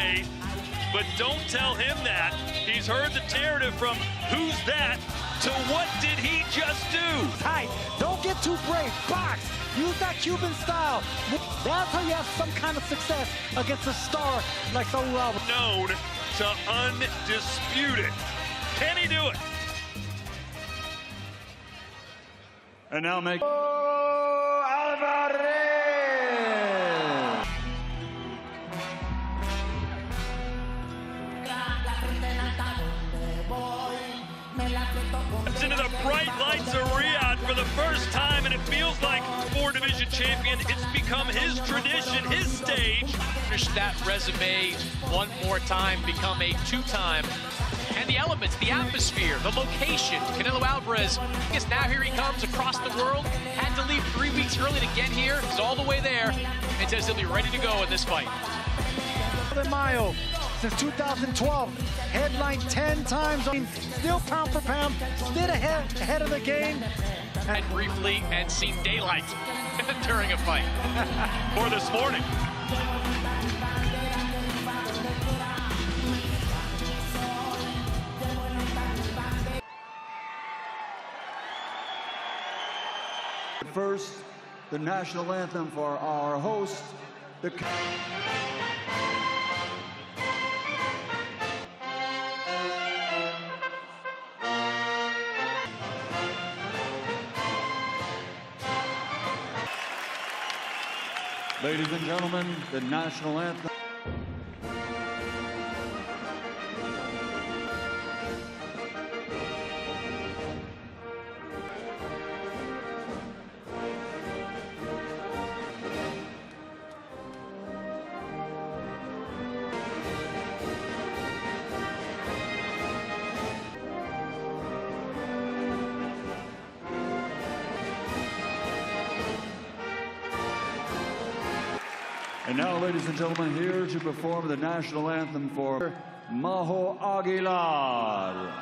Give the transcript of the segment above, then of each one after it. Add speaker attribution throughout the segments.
Speaker 1: way. But don't tell him that. He's heard the narrative from who's that to what did he just do?
Speaker 2: Tight. Don't get too brave. Box. Use that Cuban style. That's how you have some kind of success against a star like Saul.
Speaker 1: Known to undisputed. Can he do it?
Speaker 3: And now make Alvarez.
Speaker 1: Into the bright lights of Riyadh for the first time, and it feels like four-division champion. It's become his tradition, his stage.
Speaker 4: Finish that resume one more time, become a two-time. And the elements, the atmosphere, the location. Canelo Alvarez, I guess now here he comes across the world. Had to leave 3 weeks early to get here. He's all the way there. And says he'll be ready to go in this fight.
Speaker 2: Mayo, since 2012, headlined 10 times. Still pound for pound, still ahead of the game.
Speaker 4: And briefly and seen daylight during a fight.
Speaker 1: For this morning.
Speaker 3: First, the national anthem for our host, the... Ladies and gentlemen, the national anthem. And now, ladies and gentlemen, here to perform the national anthem for Majo Aguilar.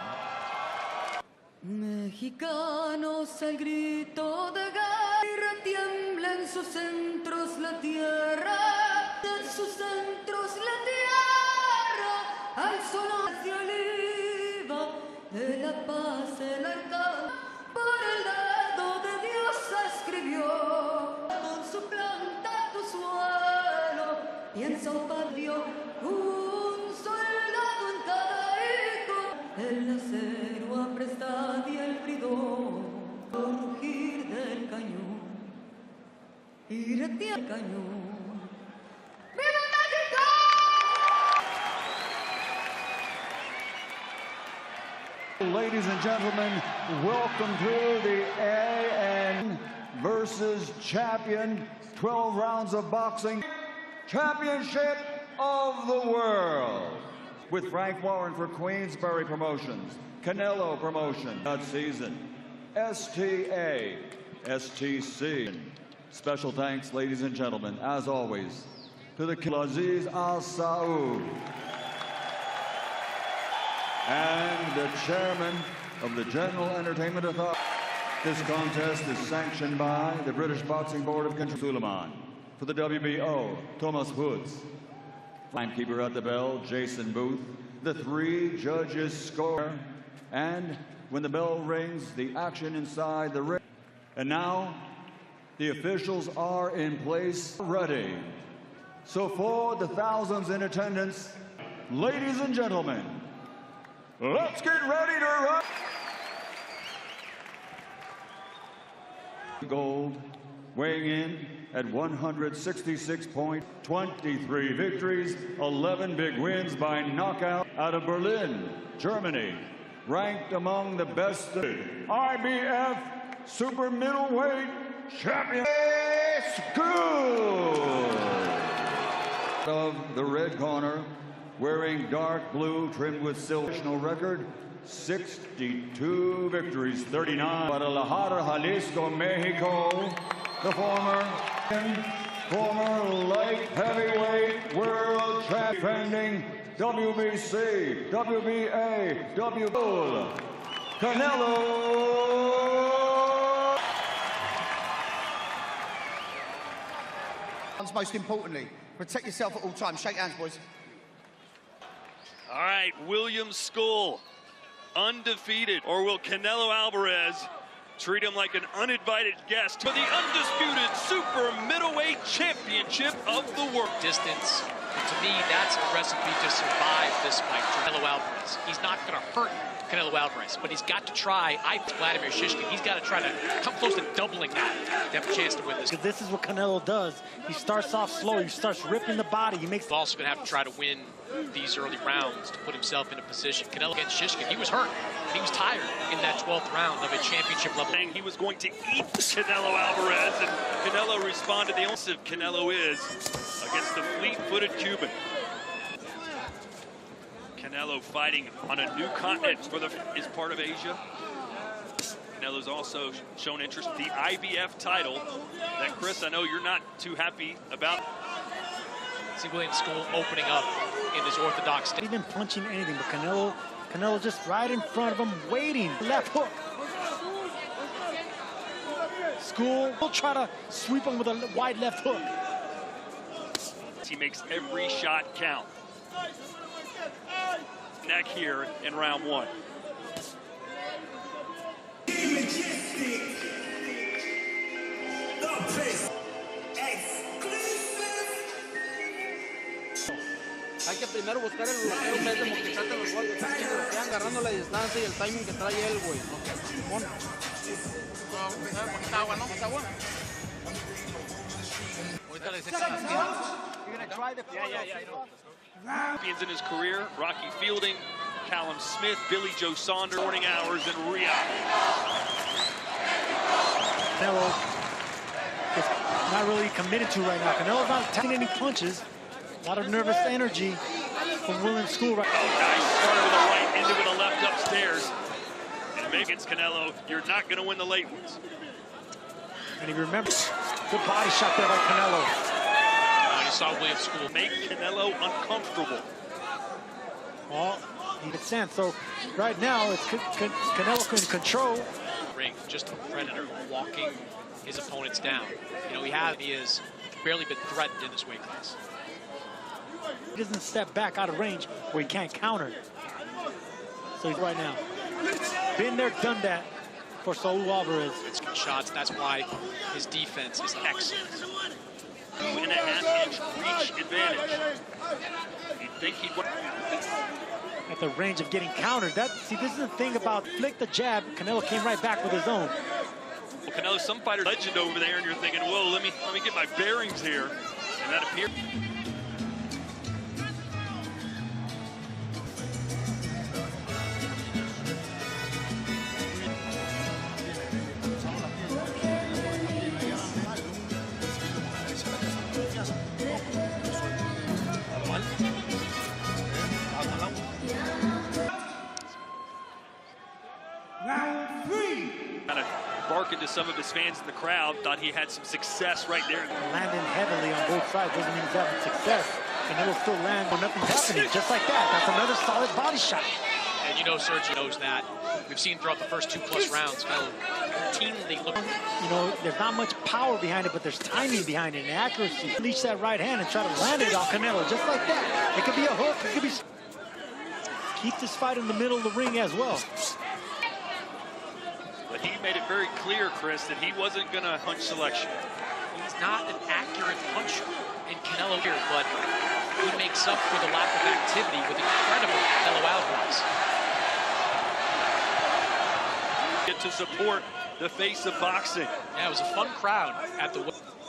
Speaker 5: Mexicanos, el grito de guerra, tiembla en sus centros la tierra, en sus centros la tierra, al sonar de oliva, de la paz el arcángel, por el dedo de Dios escribió, con su planta tu suelo, piensa un patio, un soldado en cada hijo, el acero aprestado y el fridón, por rugir del cañón, y retea el cañón. ¡Viva México!
Speaker 3: Ladies and gentlemen, welcome to the AN versus champion, 12 rounds of boxing, championship of the world. With Frank Warren for Queensberry Promotions, Canelo Promotion, that season, STA, STC. Special thanks, ladies and gentlemen, as always, to the Aziz Al Saud and the chairman of the General Entertainment Authority. This contest is sanctioned by the British Boxing Board of Control. Suleiman. For the WBO, Thomas Woods. Timekeeper at the bell, Jason Booth. The three judges score. And when the bell rings, the action inside the ring. And now, the officials are in place, ready. So for the thousands in attendance, ladies and gentlemen, let's get ready to run. Gold, weighing in at 166.23 victories, 11 big wins by knockout out of Berlin, Germany, ranked among the best IBF super middleweight champion, Scul. Of the red corner, wearing dark blue trimmed with silver, national record, 62 victories, 39. Guadalajara, Jalisco, Mexico, the former light heavyweight world champion, defending WBC, WBA, Canelo.
Speaker 6: Most importantly, protect yourself at all times. Shake hands, boys.
Speaker 1: All right, William Scul, undefeated. Or will Canelo Alvarez treat him like an uninvited guest for the undisputed super middleweight championship of the world?
Speaker 4: Distance. And to me, that's a recipe to survive this fight for Canelo Alvarez. He's not going to hurt Canelo Alvarez, but he's got to try. Vladimir Shishkin, he's got to try to come close to doubling that to have a chance to win this.
Speaker 2: This is what Canelo does. He starts off slow. He starts ripping the body. He makes.
Speaker 4: He's also going to have to try to win these early rounds to put himself in a position. Canelo against Shishkin, he was hurt. He was tired in that 12th round of a championship level.
Speaker 1: He was going to eat Canelo Alvarez, and Canelo responded. The only Canelo is against the fleet-footed Cuban. Canelo fighting on a new continent is part of Asia. Canelo's also shown interest in the IBF title that, Chris, I know you're not too happy about.
Speaker 4: See William Scul opening up in his orthodox style.
Speaker 2: He's been punching anything, but Canelo just right in front of him, waiting. Left hook. Scul will try to sweep him with a wide left hook.
Speaker 1: He makes every shot count. Neck here in round one.
Speaker 6: Hay que primero buscar el bloqueo en vez de multiplicarte los golpes. Que bloquean agarrando la distancia y el timing que trae él, güey. Bueno. Poquita agua, ¿no? ¿Más agua? Ahorita le dice
Speaker 1: Champions in his career, Rocky Fielding, Callum Smith, Billy Joe Saunders, morning hours in Riyadh.
Speaker 2: Canelo is not really committed to right now. Canelo's not taking any punches. A lot of nervous energy from William Scul right now.
Speaker 1: Nice started with a right, ended with a left upstairs. And maybe against Canelo, you're not going to win the late ones.
Speaker 2: And he remembers, good body shot there by Canelo.
Speaker 4: You saw William Scul
Speaker 1: make Canelo uncomfortable.
Speaker 2: Well, he gets sense. So right now, it's Canelo can control.
Speaker 4: Ring, just a predator walking his opponents down. You know, he has barely been threatened in this weight class.
Speaker 2: He doesn't step back out of range where he can't counter. So he's right now. Been there, done that for Saul Alvarez.
Speaker 4: It's good shots. That's why his defense is excellent.
Speaker 1: 2.5-inch reach advantage. You'd think he'd win.
Speaker 2: At the range of getting countered. See, this is the thing about flick the jab. Canelo came right back with his own.
Speaker 1: Well, Canelo, some fighter legend over there, and you're thinking, whoa, let me get my bearings here. And that appears. Kind of barking to some of his fans in the crowd, thought he had some success right there.
Speaker 2: Landing heavily on both sides doesn't mean he's having success. Canelo still lands when nothing's happening, just like that. That's another solid body shot.
Speaker 4: And you know Sergio knows that. We've seen throughout the first 2+ rounds, Canelo routinely look.
Speaker 2: You know, there's not much power behind it, but there's timing behind it and accuracy. Release that right hand and try to land it on Canelo, just like that. It could be a hook, it could be... Keep this fight in the middle of the ring as well.
Speaker 1: But he made it very clear, Chris, that he wasn't going to punch selection.
Speaker 4: He's not an accurate puncher in Canelo here, but he makes up for the lack of activity with incredible Canelo Alvarez.
Speaker 1: Get to support the face of boxing.
Speaker 4: Yeah, it was a fun crowd at the...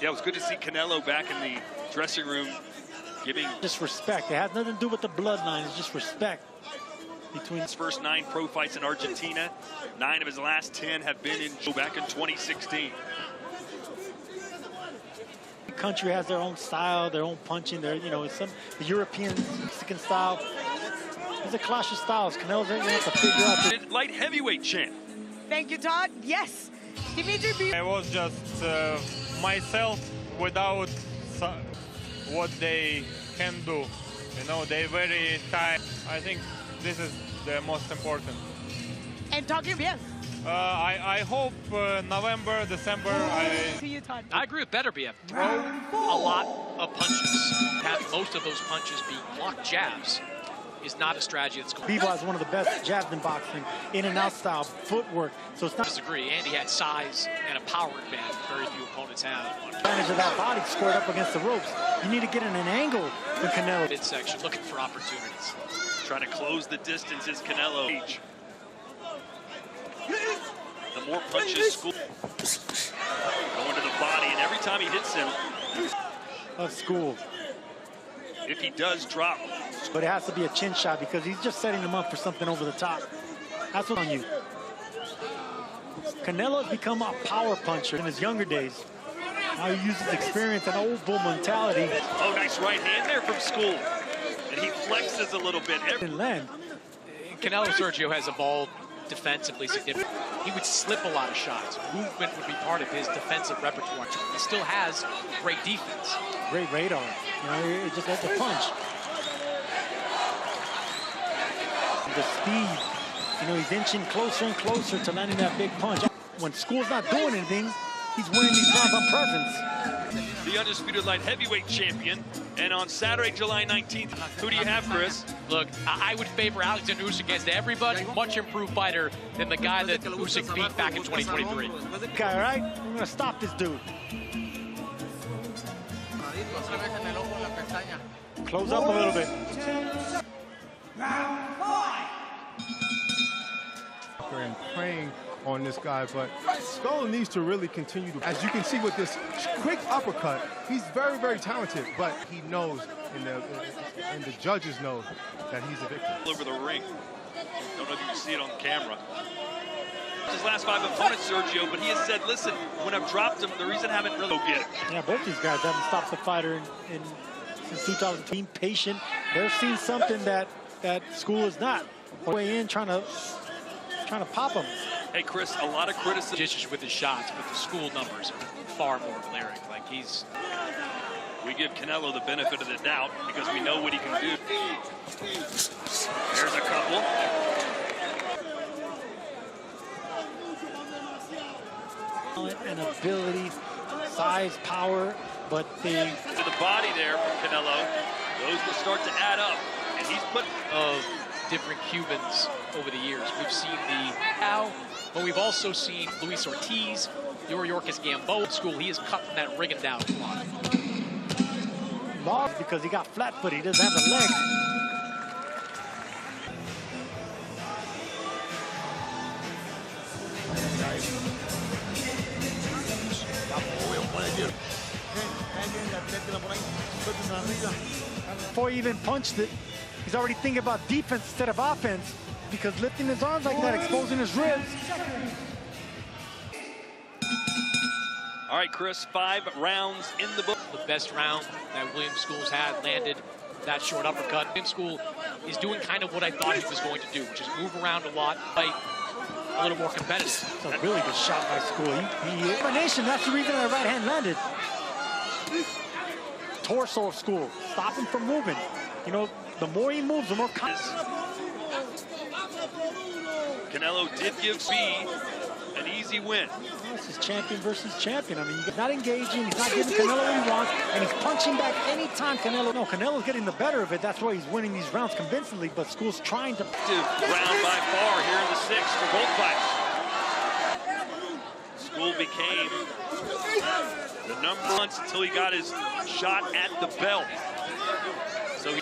Speaker 1: Yeah, it was good to see Canelo back in the dressing room giving...
Speaker 2: Just respect. It has nothing to do with the bloodline. It's just respect. Between
Speaker 1: his first 9 pro fights in Argentina, 9 of his last 10 have been back in 2016.
Speaker 2: Every country has their own style, their own punching. The European, Mexican style. There's a clash of styles. Canelo's going to have to figure out.
Speaker 1: Light heavyweight champ.
Speaker 7: Thank you, Todd. Yes, Dimitri.
Speaker 8: I was just myself without what they can do. You know, they very tight. I think this is the most important.
Speaker 7: And talking bien.
Speaker 8: I hope November, December.
Speaker 7: See you, Todd.
Speaker 4: I agree with Beterbiev. Throw a lot of punches. Have most of those punches be blocked jabs. is not a strategy that's going
Speaker 2: Bivol has one of the best jabs in boxing, in and out style, footwork. So it's not
Speaker 4: disagree. Andy had size and a power advantage very few opponents have.
Speaker 2: advantage of that body squared up against the ropes. You need to get in an angle with Canelo.
Speaker 4: Midsection, looking for opportunities.
Speaker 1: Trying to close the distance is Canelo. The more punches Scul going to the body, and every time he hits him,
Speaker 2: Of Scul.
Speaker 1: if he does drop,
Speaker 2: But it has to be a chin shot because he's just setting him up for something over the top. That's what's on you. Canelo has become a power puncher in his younger days. Now he uses experience and old bull mentality.
Speaker 1: oh, nice right hand there from Scul. And he flexes a little bit.
Speaker 2: And land.
Speaker 4: Canelo Sergio has evolved defensively significantly. He would slip a lot of shots. Movement would be part of his defensive repertoire. He still has great defense.
Speaker 2: Great radar. You know, it just has the punch. The speed. You know, he's inching closer and closer to landing that big punch. When Scul's not doing anything, he's winning these rounds on presence.
Speaker 1: The undisputed light heavyweight champion. And on Saturday, July 19th, who do you have, Chris?
Speaker 4: Look, I would favor Alexander Usyk against everybody. Much improved fighter than the guy that Usyk beat back in 2023.
Speaker 2: Okay, all right? I'm gonna stop this dude. Close up a little bit.
Speaker 9: And praying on this guy, but Scul needs to really continue to, as you can see with this quick uppercut, he's very, very talented, but he knows, and the judges know that he's a victim.
Speaker 1: Over the ring. Don't know if you can see it on the camera. His last 5 opponents, Sergio, but he has said, listen, when I've dropped him, the reason I haven't really go get it.
Speaker 2: Yeah, both these guys haven't stopped the fighter since 2010. Patient. They're seeing something that Scul is not. Way in, trying to pop him.
Speaker 1: Hey, Chris, a lot of criticism.
Speaker 4: Just with his shots, but the Scul numbers are far more glaring. Like
Speaker 1: We give Canelo the benefit of the doubt because we know what he can do. There's a couple.
Speaker 2: And ability, size, power, but
Speaker 1: To the body there from Canelo. Those will start to add up. And he's put
Speaker 4: of different Cubans over the years. We've seen the Al, but we've also seen Luis Ortiz, Yorkis Gamboa. Scul, he is cut from that Rigondeaux block.
Speaker 2: lost because he got flat-footed. He doesn't have the leg. Before he even punched it, he's already thinking about defense instead of offense because lifting his arms like that, exposing his ribs.
Speaker 1: All right, Chris, 5 rounds in the book.
Speaker 4: The best round that William Scul's had landed that short uppercut. William Scul is doing kind of what I thought he was going to do, which is move around a lot, fight a little more competitive.
Speaker 2: It's a really good shot by Scul. Combination, that's the reason that right hand landed. Torso of Scul, stop him from moving. You know, the more he moves, the more...
Speaker 1: Canelo did give speed an easy win.
Speaker 2: This is champion versus champion. I mean, he's not engaging, he's not giving Canelo what he wants, and he's punching back anytime Canelo... No, Canelo's getting the better of it. That's why he's winning these rounds convincingly, but Scul's trying to...
Speaker 1: Round by far here in the 6th for both fights. Scul became the number 1 until he got his shot at the belt. So he...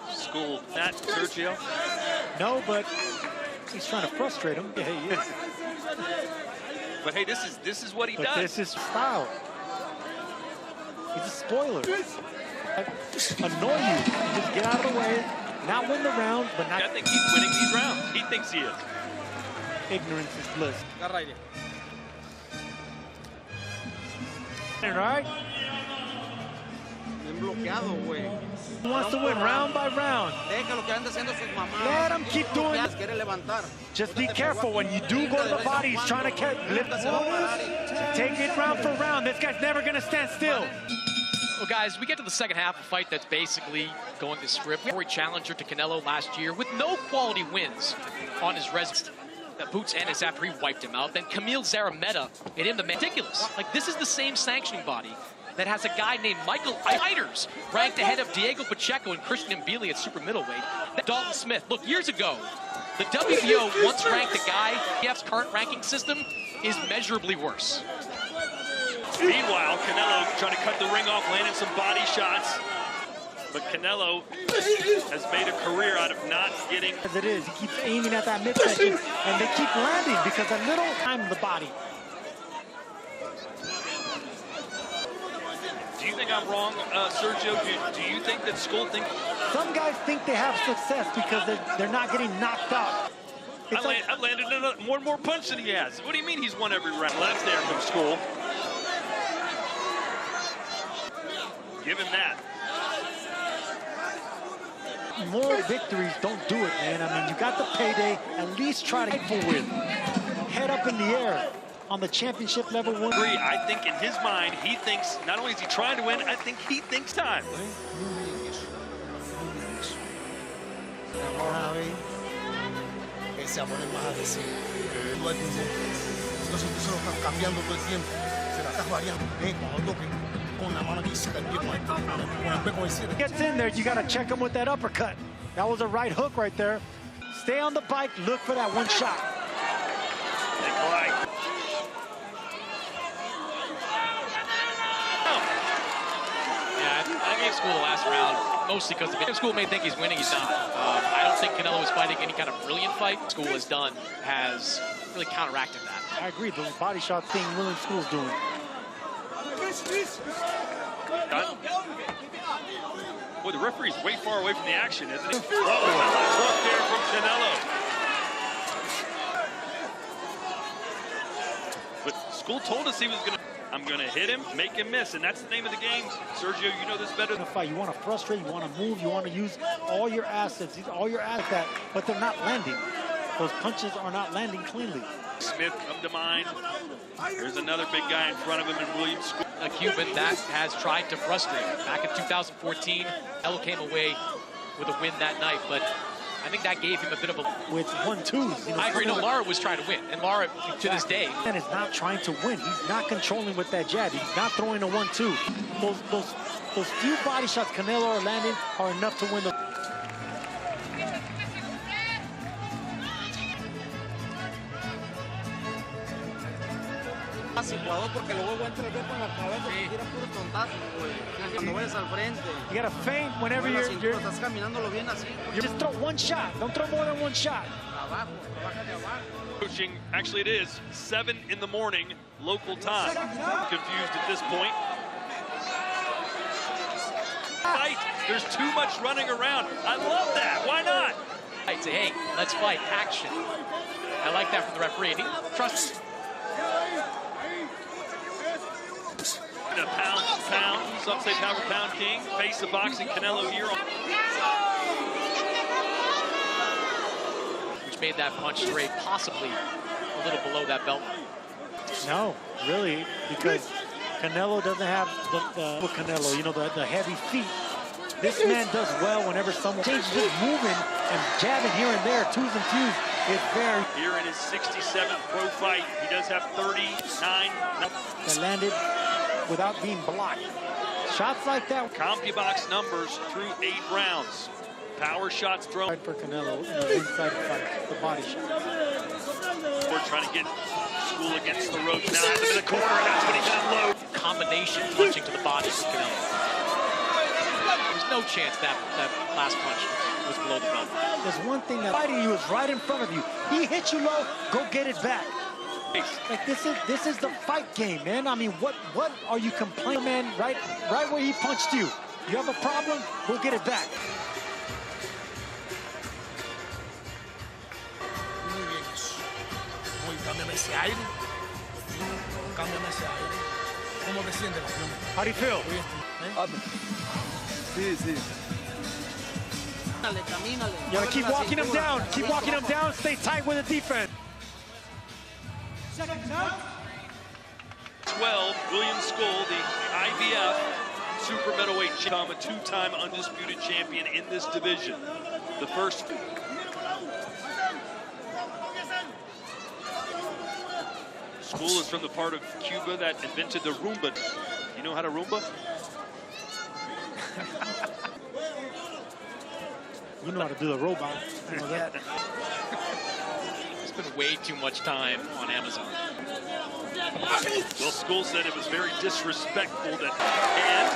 Speaker 1: Scul, that Sergio?
Speaker 2: No, but he's trying to frustrate him. Yeah, he is.
Speaker 1: But hey, this is what he does.
Speaker 2: This is style. He's a spoiler. Annoy you. Just get out of the way, not win the round, but not...
Speaker 1: I think he's winning these rounds. He thinks he is.
Speaker 2: Ignorance is bliss. All right? He wants to win round by round. Let him keep doing it. Just be careful when you do go to the body. He's trying to lift. Take it round for round. This guy's never going to stand still.
Speaker 4: Well, guys, we get to the second half of a fight that's basically going to script. Challenger to Canelo last year with no quality wins on his resume. That Boots Ennis after he wiped him out. Then Camille Zarameta hit him the ridiculous. Like, this is the same sanctioning body that has a guy named Michael Fighters ranked ahead of Diego Pacheco and Christian Mbili at super middleweight. Dalton Smith, look, years ago, the WBO once ranked a guy, IBF's current ranking system is measurably worse.
Speaker 1: Meanwhile, Canelo trying to cut the ring off, landing some body shots. But Canelo has made a career out of not getting...
Speaker 2: As it is, he keeps aiming at that midsection, and they keep landing because a little time in the body.
Speaker 1: Do you think I'm wrong, Sergio? Do you think that Scul thinks...
Speaker 2: Some guys think they have success because they're not getting knocked out.
Speaker 1: I've landed one more punch than he has. What do you mean he's won every round? Left there from Scul. Give him that.
Speaker 2: Moral victories don't do it, man. I mean, you got the payday. At least try to fight for win. Head up in the air on the championship level one.
Speaker 1: I think in his mind, he thinks, not only is he trying to win, I think he thinks time.
Speaker 2: Gets in there, you got to check him with that uppercut. That was a right hook right there. Stay on the bike, look for that one shot.
Speaker 4: I gave Scul the last round, mostly because Scul may think he's winning, he's not. I don't think Canelo is fighting any kind of brilliant fight. Scul has done has really counteracted that.
Speaker 2: I agree, those body shots thing William Scul's doing.
Speaker 1: Boy, the referee's way far away from the action, isn't he? Oh, look there from Canelo. But Scul told us he was going to... I'm going to hit him, make him miss, and that's the name of the game. Sergio, you know this better than...
Speaker 2: Fight. You want to frustrate, you want to move, you want to use all your assets, but they're not landing. Those punches are not landing cleanly.
Speaker 1: Smith come to mind. There's another big guy in front of him in William Scul.
Speaker 4: A Cuban that has tried to frustrate. Back in 2014, Canelo came away with a win that night, but I think that gave him a bit of a...
Speaker 2: With 1-2s.
Speaker 4: I agree, no, Lara was trying to win, and Lara, to this day...
Speaker 2: And is not trying to win. He's not controlling with that jab. He's not throwing a 1-2. Those few body shots Canelo are landing are enough to win the...
Speaker 6: Porque luego entra con la cabeza y tira puros tontazos, güey. Cuando vayas al frente.
Speaker 2: You gotta feint whenever you're
Speaker 6: estás caminándolo bien así.
Speaker 2: You just throw one shot. Don't throw more than one shot.
Speaker 6: Abajo, trabaja de abajo.
Speaker 1: Coaching, actually it is 7 in the morning local time. Confused at this point. Fight. There's too much running around. I love that. Why not?
Speaker 4: I'd say, hey, let's fight. Action. I like that from the referee. And he trusts.
Speaker 1: The pound, some say pound for pound king, face of boxing, Canelo here.
Speaker 4: Which made that punch straight possibly a little below that belt line.
Speaker 2: No, really, because Canelo doesn't have the Canelo, you know, the heavy feet. This man does well whenever someone changes his moving and jabbing here and there, twos and twos. It's very...
Speaker 1: Here in his 67th pro fight, he does have 39.
Speaker 2: That landed without being blocked. Shots like that.
Speaker 1: CompuBox numbers through 8 rounds. Power shots thrown.
Speaker 2: For Canelo in the inside fight, the body shot.
Speaker 1: We're trying to get Scul against the ropes now out of the corner, and that's when he can unload.
Speaker 4: Combination punching to the body for Canelo. There's no chance that last punch was below the belt.
Speaker 2: There's one thing that fighting you is right in front of you. He hits you low, go get it back. Like this is the fight game, man. I mean, what are you complaining, man? Right where he punched you. You have a problem? Go get it back. How do you feel? You gotta keep walking him down. Keep walking him down. Stay tight with the defense.
Speaker 1: 12, William Scul, the IBF super middleweight champion, a 2-time undisputed champion in this division. The first. Scul is from the part of Cuba that invented the rumba. You know how to Roomba?
Speaker 2: You know how to do the robot. You know that.
Speaker 4: Spent way too much time on Amazon.
Speaker 1: Well, Scul said it was very disrespectful that hand.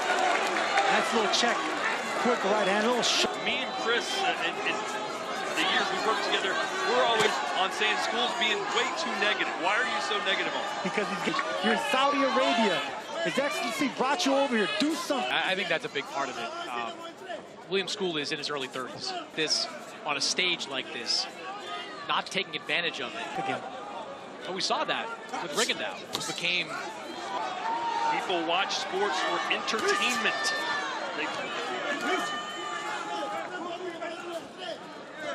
Speaker 2: Nice little check. Quick right hand, little shot.
Speaker 1: Me and Chris, in the years we worked together, we're always on saying Scul's being way too negative. Why are you so negative on him?
Speaker 2: Because you're in Saudi Arabia. His Excellency brought you over here. Do something.
Speaker 4: I think that's a big part of it. William Scul is in his early 30s. This, on a stage like this, not taking advantage of it.
Speaker 2: Again.
Speaker 4: And we saw that with Rigondeaux, who became...
Speaker 1: People watch sports for entertainment.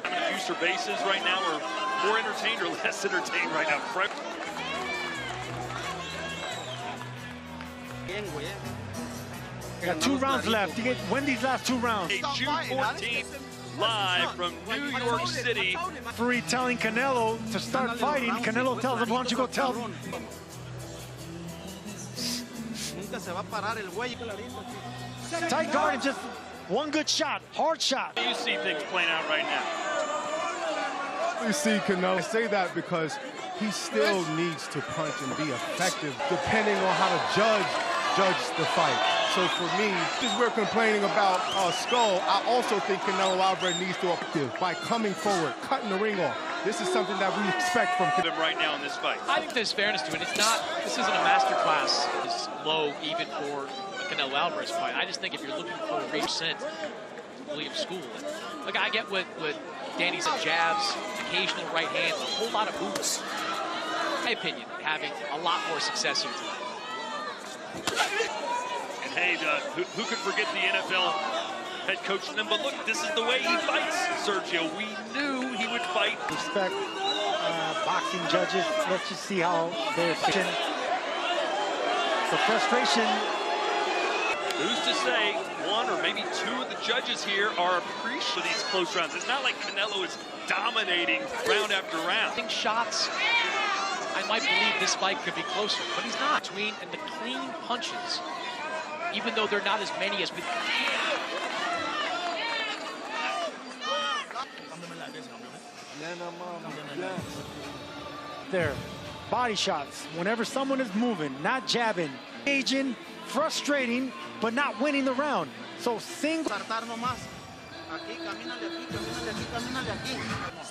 Speaker 1: A few surveys right now are more entertained or less entertained right now.
Speaker 2: We got 2 rounds left. You get win these last 2 rounds.
Speaker 1: June 14th, live from New York City.
Speaker 2: Referee telling Canelo to start fighting. Canelo tells him, why don't you go tell him? Tight guard and just one good shot, hard shot.
Speaker 1: You see things playing out right now.
Speaker 9: You see Canelo. I say that because he still needs to punch and be effective, depending on how to judge the fight. So for me, as we're complaining about Scul, I also think Canelo Alvarez needs to active by coming forward, cutting the ring off. This is something that we expect from
Speaker 1: him right now in this fight.
Speaker 4: I think there's fairness to it. This isn't a master class. It's low even for a Canelo Alvarez fight. I just think if you're looking for a recent William Scul, look, I get what Danny said, jabs, occasional right hands, a whole lot of moves. In my opinion, having a lot more success here tonight.
Speaker 1: And hey, who could forget the NFL head coach? But look, this is the way he fights, Sergio. We knew he would fight.
Speaker 2: Respect boxing judges. Let's just see how they're pitching. The frustration.
Speaker 1: Who's to say 1 or maybe 2 of the judges here are appreciative of these close rounds? It's not like Canelo is dominating round after round.
Speaker 4: I think shots, I might believe this fight could be closer, but he's not. Between and the clean punches, even though they're not as many as we.
Speaker 2: There, body shots. Whenever someone is moving, not jabbing, engaging, frustrating, but not winning the round. So single.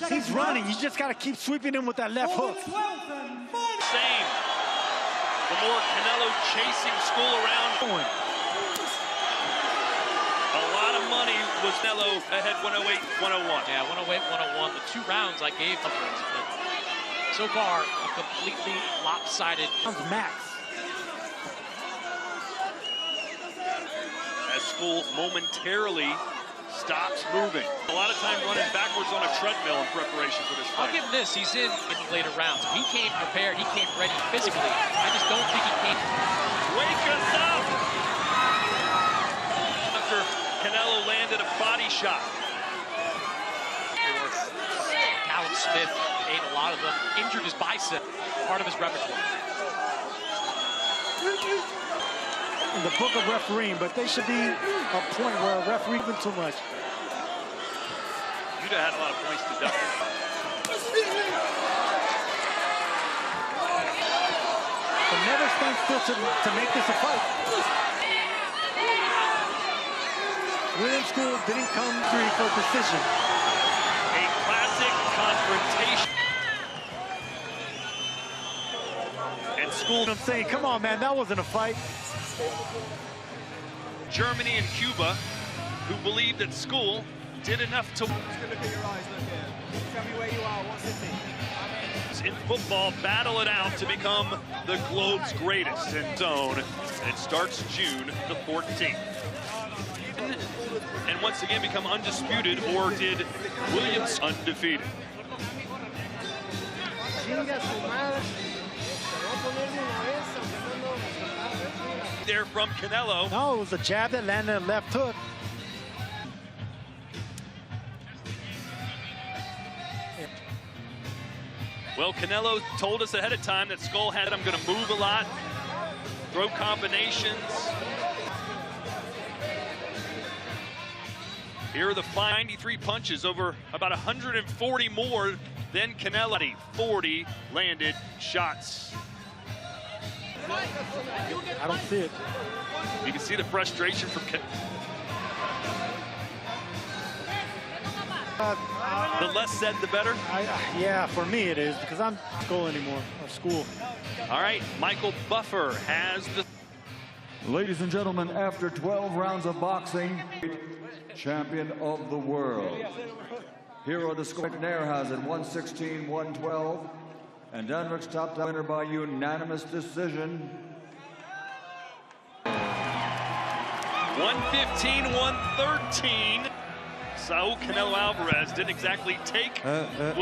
Speaker 2: He's running. You just got to keep sweeping him with that left hook.
Speaker 1: Same. The more Canelo chasing Scul around. A lot of money was Canelo ahead 108-101.
Speaker 4: Yeah, 108-101. The 2 rounds I gave him, but so far a completely lopsided.
Speaker 2: Max.
Speaker 1: As Scul momentarily stops moving. A lot of time running backwards on a treadmill in preparation for this fight.
Speaker 4: I'll give him this. He's in the later rounds. He came prepared. He came ready physically. I just don't think he came.
Speaker 1: Wake us up! After Canelo landed a body shot.
Speaker 4: Callum Smith ate a lot of them. Injured his bicep. Part of his repertoire.
Speaker 2: In the book of refereeing, but they should be a point where a referee isn't too much.
Speaker 1: You'd have had a lot of points to double.
Speaker 2: But never stand still to make this a fight. William Scul didn't come through for decision.
Speaker 1: A classic confrontation. And Scul,
Speaker 2: I'm saying, come on, man, that wasn't a fight.
Speaker 1: Germany and Cuba, who believed that Scul did enough to.
Speaker 6: Tell me where you are, what's the thing?
Speaker 1: In football, battle it out to become the globe's greatest in zone. It starts June the 14th. And once again become undisputed, or did Williams undefeated? There from Canelo.
Speaker 2: No, it was a jab that landed a left hook.
Speaker 1: Well, Canelo told us ahead of time that Scul had, I'm going to move a lot, throw combinations, Here are the 93 punches, over about 140 more than Canelo. 40 landed shots.
Speaker 2: I don't see it.
Speaker 1: You can see the frustration from the less said, the better.
Speaker 2: Yeah, for me it is, because I'm Scul anymore, or Scul.
Speaker 1: All right, Michael Buffer has the...
Speaker 3: Ladies and gentlemen, after 12 rounds of boxing, champion of the world. Here are the scores. McNair has it 116-112, and Denrick's top winner by unanimous decision.
Speaker 1: 115-113. Saul Canelo Alvarez didn't exactly take William.